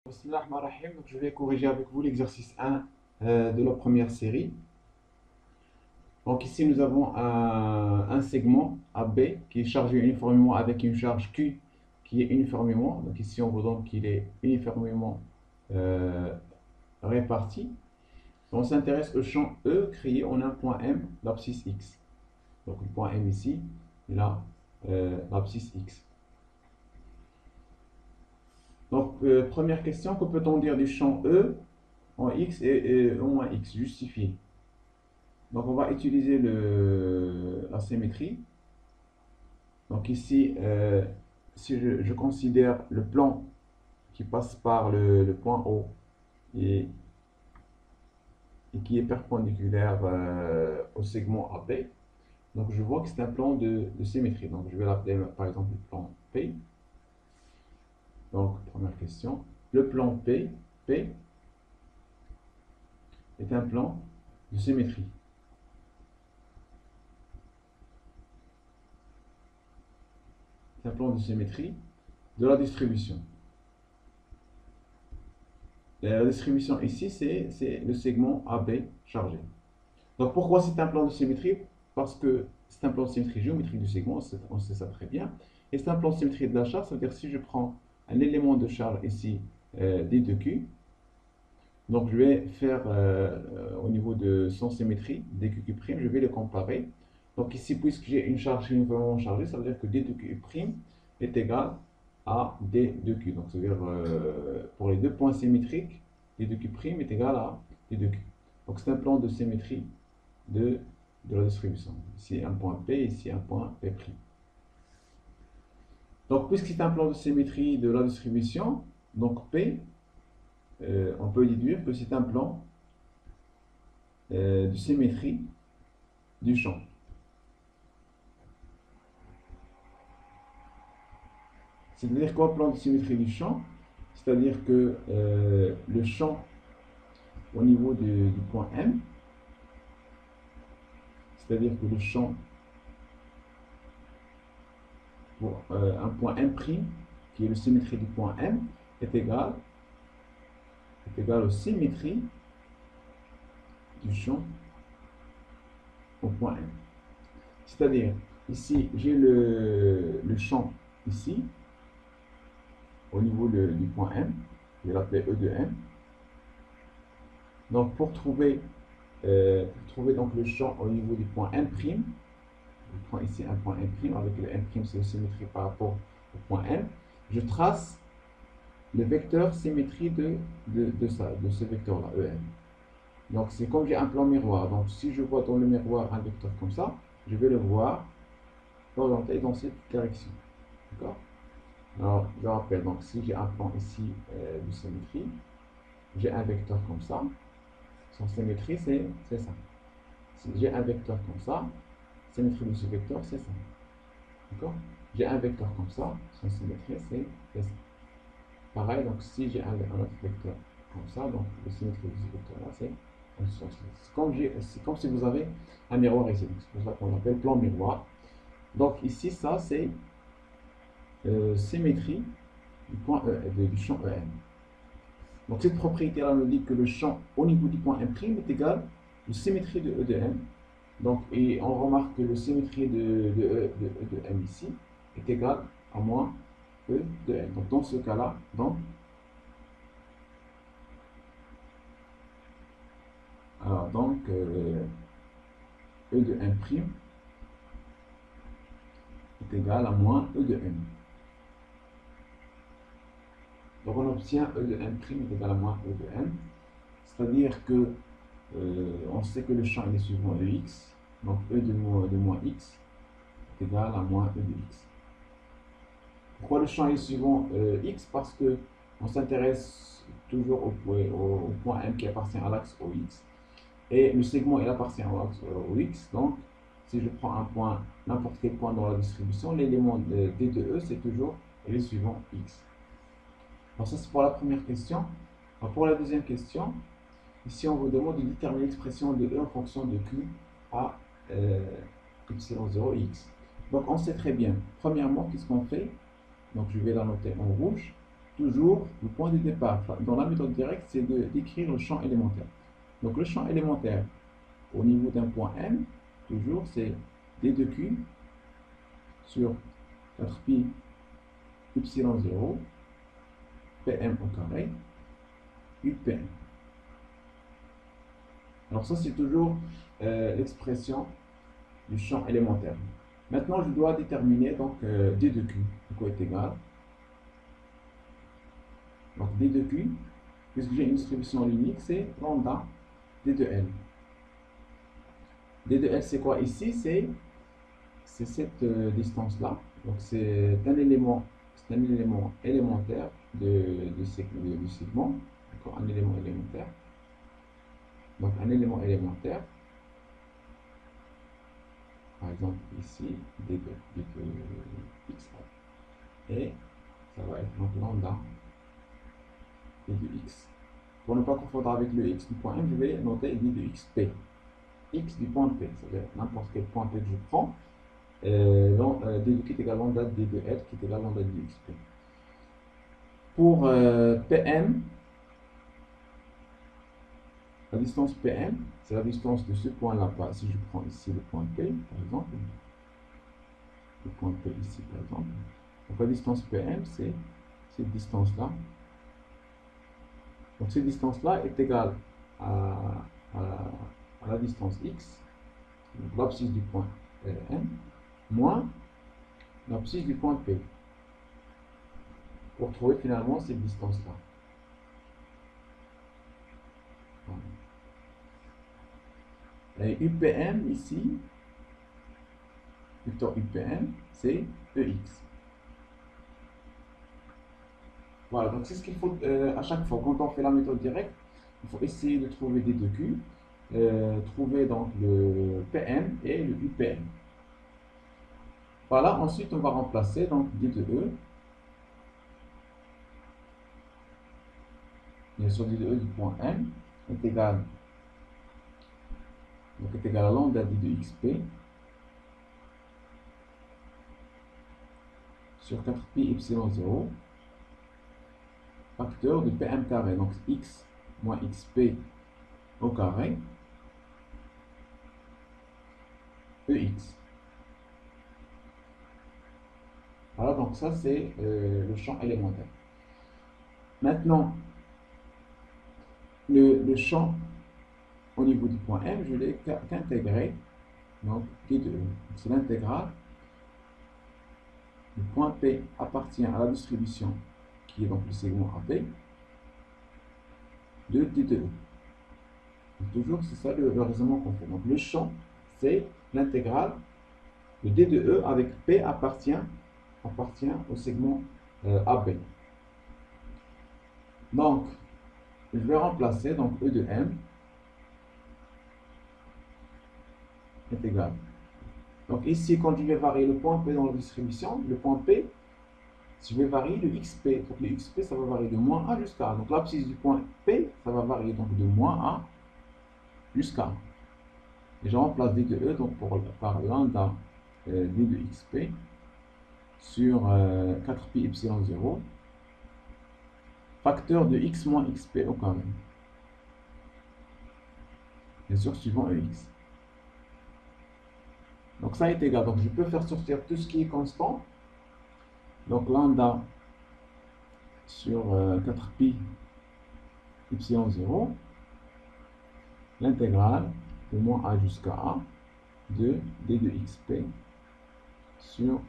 Bismillah ar-Rahman ar-Rahim. Donc, je vais corriger avec vous l'exercice 1 de la première série. Donc ici nous avons un segment AB qui est chargé uniformément avec une charge Q qui est uniformément. Donc ici on voit donc qu'il est uniformément euh, réparti. On s'intéresse au champ E créé en un point M, l'abscisse X. Donc le point M ici, et là l'abscisse X. Donc, première question, que peut-on dire du champ E en X et E en X justifié? Donc, on va utiliser la symétrie. Donc, ici, si je considère le plan qui passe par le point O et qui est perpendiculaire au segment AB, donc je vois que c'est un plan de symétrie. Donc, je vais l'appeler par exemple le plan P. Donc, première question. Le plan P est un plan de symétrie. C'est un plan de symétrie de la distribution. Et la distribution ici, c'est le segment AB chargé. Donc, pourquoi c'est un plan de symétrie? Parce que c'est un plan de symétrie géométrique du segment, on sait ça très bien. Et c'est un plan de symétrie de la charge, c'est-à-dire si je prends un élément de charge ici, d2q, donc je vais faire au niveau de son symétrie, dqq', je vais le comparer. Donc ici, puisque j'ai une charge uniformément chargée, ça veut dire que d2q' est égal à d2q. Donc ça veut dire pour les deux points symétriques, d2q' est égal à d2q. Donc c'est un plan de symétrie de la distribution. Ici un point P, ici un point P'. Donc puisque c'est un plan de symétrie de la distribution, donc P, on peut déduire que c'est un plan de symétrie du champ. C'est-à-dire quoi, plan de symétrie du champ? C'est-à-dire que le champ au niveau du point M, c'est-à-dire que le champ pour un point M', qui est le symétrie du point M, est égal aux symétries du champ au point M. C'est-à-dire, ici, j'ai le champ ici, au niveau du point M, je vais l'appeler E de M. Donc, pour trouver donc le champ au niveau du point M', je prends ici un point M', avec le M', c'est une symétrie par rapport au point M, je trace le vecteur symétrie de ce vecteur-là, EM. Donc, c'est comme j'ai un plan miroir. Donc, si je vois dans le miroir un vecteur comme ça, je vais le voir orienté dans cette direction. D'accord? Alors, je rappelle, donc, si j'ai un plan ici de symétrie, j'ai un vecteur comme ça. Son symétrie, c'est ça. Si j'ai un vecteur comme ça, symétrie de ce vecteur, c'est ça. D'accord? J'ai un vecteur comme ça, son symétrie, c'est ça. Pareil, donc si j'ai un autre vecteur comme ça, donc la symétrie de ce vecteur-là, c'est en ce sens-là. C'est comme si vous avez un miroir ici. C'est pour ça qu'on l'appelle plan miroir. Donc ici, ça, c'est symétrie du point du champ EM. Donc cette propriété-là nous dit que le champ au niveau du point M' est égal à la symétrie de E de M. Donc, et on remarque que la symétrie de M ici est égale à moins E de M. Donc dans ce cas-là, E de M' est égal à moins E de M. Donc on obtient E de M' est égal à moins E de M. C'est-à-dire que on sait que le champ est suivant de x. Donc E de moins x est égal à moins E de x. Pourquoi le champ est suivant x? Parce que on s'intéresse toujours au point M qui appartient à l'axe OX. Et le segment il appartient à l'axe OX. Donc si je prends un point, n'importe quel point dans la distribution, l'élément D de E c'est toujours le suivant x. Donc ça c'est pour la première question. Alors, pour la deuxième question, ici on vous demande de déterminer l'expression de E en fonction de Q à epsilon 0 x. Donc on sait très bien, premièrement, qu'est-ce qu'on fait? Donc je vais la noter en rouge. toujours le point de départ. Dans la méthode directe, c'est d'écrire le champ élémentaire. Donc le champ élémentaire au niveau d'un point M, toujours c'est D de Q sur 4pi epsilon 0 Pm au carré UPM. Alors ça c'est toujours l'expression du champ élémentaire. Maintenant je dois déterminer donc D de Q, quoi est égal. Donc D de Q, puisque j'ai une distribution unique, c'est lambda D de L. D de L c'est quoi ici? C'est cette distance-là. Donc c'est un élément élémentaire du segment. Un élément élémentaire. Donc un élément élémentaire. Par exemple ici, D de x. Et ça va être donc lambda D de x. Pour ne pas confondre avec le x du point M, je vais noter D de xp. X du point P, c'est-à-dire n'importe quel point P que je prends. D de Q est égal à lambda D de L qui est égal à lambda D de xp. Pour PM, la distance PM, c'est la distance de ce point-là. Si je prends ici le point P, par exemple, le point P ici, par exemple. Donc la distance PM, c'est cette distance-là. Donc cette distance-là est égale à la distance x, donc l'abscisse du point M, moins l'abscisse du point P, pour trouver finalement cette distance-là. Et UPM ici, vecteur UPM, c'est EX. Voilà, donc c'est ce qu'il faut à chaque fois. Quand on fait la méthode directe, il faut essayer de trouver D de Q, trouver donc le PM et le UPM. Voilà, ensuite on va remplacer donc D de E. Bien sûr, D de E du point M est égal à lambda D de XP sur 4pi epsilon 0 facteur de Pm carré, donc x moins xp au carré EX. Voilà, donc ça c'est le champ élémentaire. Maintenant, le champ au niveau du point M, je l'ai qu'intégré, donc D de E. C'est l'intégrale. Le point P appartient à la distribution qui est donc le segment AP de D de E. Donc, toujours, c'est ça le raisonnement qu'on fait. Donc le champ, c'est l'intégrale de D de E avec P appartient au segment AB. Donc, je vais remplacer donc E de M est égal. Donc ici, quand je vais varier le point P dans la distribution, le point P, je vais varier le XP. Donc le XP, ça va varier de moins A jusqu'à A. Donc l'abscisse du point P, ça va varier donc de moins A jusqu'à A. Et je remplace D de E donc par lambda D de XP sur 4pi epsilon 0 facteur de x moins xp au carré. Bien sûr, suivant EX. Donc ça est égal. Donc je peux faire sortir tout ce qui est constant. Donc lambda sur 4pi epsilon 0, l'intégrale de moins a jusqu'à a de d de xp sur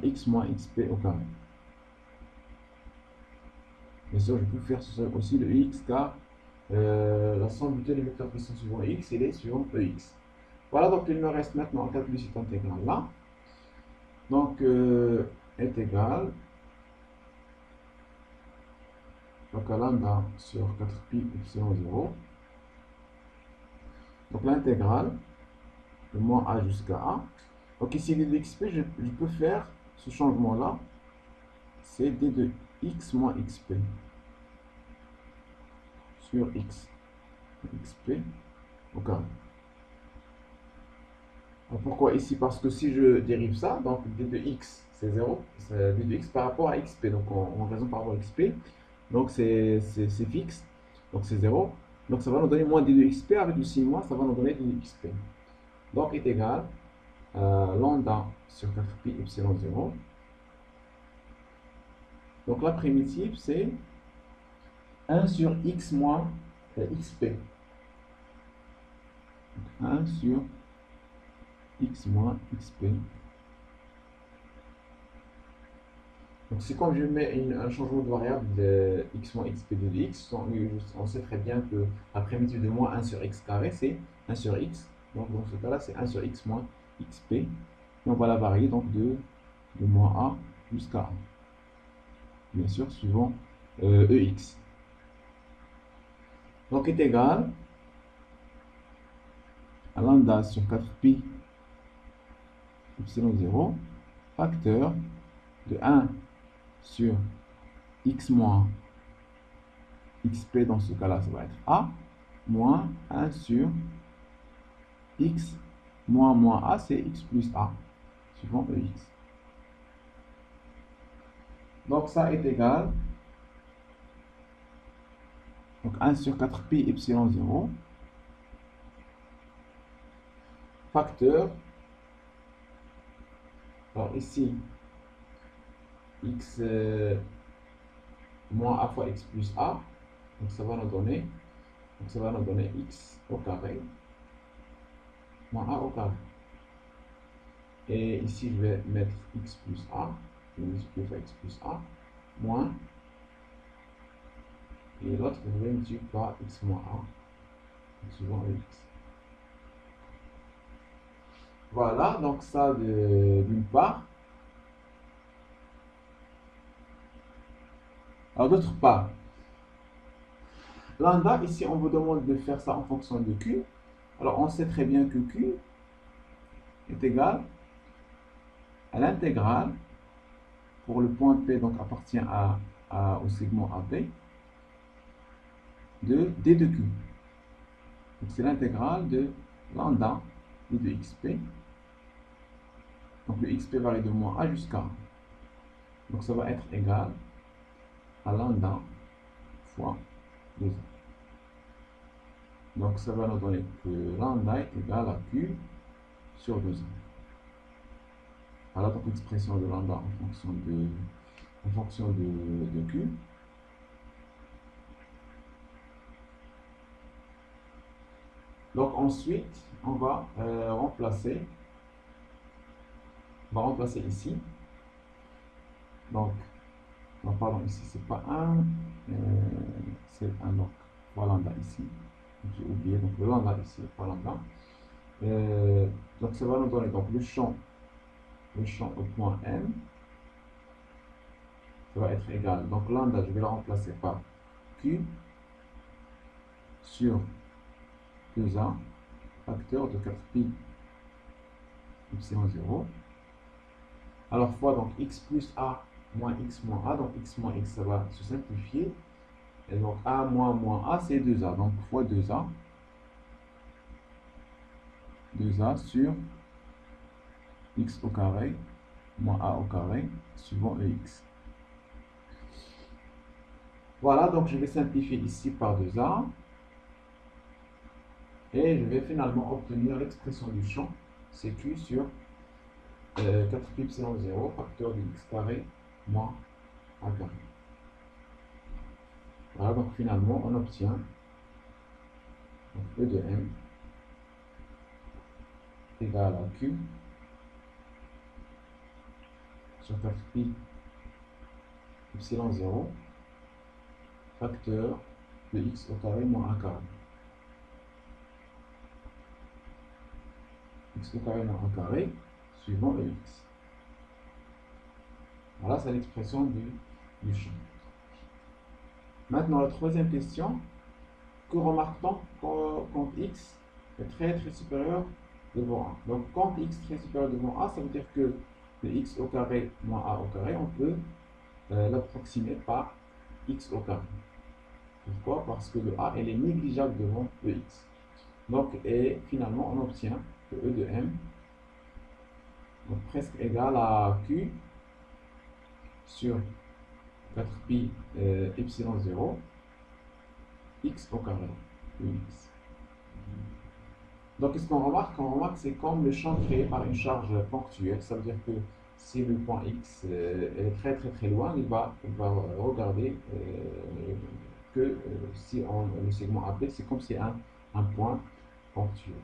x moins xp au carré. Bien sûr, je peux faire aussi le x car la somme de tous les vecteurs qui sont suivant x, il est suivant ex. Voilà, donc il me reste maintenant à calculer cette intégrale là. Donc est égal donc à lambda sur 4pi epsilon 0. Donc l'intégrale de moins a jusqu'à a. Donc ici d de xp, je peux faire ce changement là, c'est d de x moins xp sur x xp au carré. Alors, pourquoi ici? Parce que si je dérive ça, donc d de x c'est 0, c'est d de x par rapport à xp, donc on raison par rapport à xp, donc c'est fixe, donc c'est 0, donc ça va nous donner moins d de xp, avec le signe moins, ça va nous donner d de xp. Donc est égal à lambda sur 4pi epsilon 0. Donc la primitive c'est 1 sur x moins xp. 1 sur x moins xp. Donc c'est comme je mets un changement de variable de x moins xp de x. On sait très bien que la primitive de moins 1 sur x carré c'est 1 sur x. Donc dans ce cas-là c'est 1 sur x moins xp. Et on va la varier donc de moins a jusqu'à 1. Bien sûr suivant ex. Donc est égal à lambda sur 4pi epsilon 0 facteur de 1 sur x moins xp, dans ce cas-là, ça va être a, moins 1 sur x moins a, c'est x plus a, suivant ex. Donc ça est égal, donc 1 sur 4pi epsilon 0, facteur, alors ici, x moins a fois x plus a, donc ça va nous donner, x au carré moins a au carré. Et ici je vais mettre x plus a, je vais multiplier par x plus a, moins, et l'autre je vais multiplier par x moins a, suivant x. Voilà, donc ça d'une part. Alors d'autre part, lambda, ici on vous demande de faire ça en fonction de q. Alors on sait très bien que q est égal à l'intégrale pour le point P, donc appartient au segment AB, de d de q. Donc c'est l'intégrale de lambda d de xp. Donc le xp varie de moins a jusqu'à 1. Donc ça va être égal à lambda fois 2a. Donc ça va nous donner que lambda est égal à q sur 2a. Voilà donc l'expression de lambda en fonction de q. Donc ensuite, on va remplacer ici. Donc, pardon, ici c'est pas 1, c'est un autre. Voilà lambda ici. J'ai oublié, donc le lambda ici, pas lambda. Donc ça va nous donner donc le champ au point M. Ça va être égal. Donc lambda, je vais la remplacer par Q sur 2A, facteur de 4pi epsilon 0. Alors fois donc x plus a moins x moins a, donc x moins x ça va se simplifier. Et donc a moins a c'est 2a, donc fois 2a sur x au carré moins a au carré suivant ex. Voilà, donc je vais simplifier ici par 2a. Et je vais finalement obtenir l'expression du champ, c'est q sur 4pi epsilon 0, facteur de x carré moins a carré. Voilà, donc finalement on obtient E de m égale à q sur 4pi epsilon 0, facteur de x au carré moins a carré. X au carré moins a carré, suivant x. Voilà, c'est l'expression du champ. Maintenant, la troisième question, que remarque-t-on quand x est très supérieur devant a? Donc, quand x est très supérieur devant a, ça veut dire que le x au carré moins a au carré, on peut l'approximer par x au carré. Pourquoi? Parce que le a, elle est négligeable devant le x. Donc, et finalement, on obtient que E de m Donc presque égal à Q sur 4pi epsilon 0 x au carré, Ux. Donc, qu'est-ce qu'on remarque? On remarque que c'est comme le champ créé par une charge ponctuelle. Ça veut dire que si le point X est très très très loin, il va regarder que si on, le segment AB, c'est comme si un point ponctuel.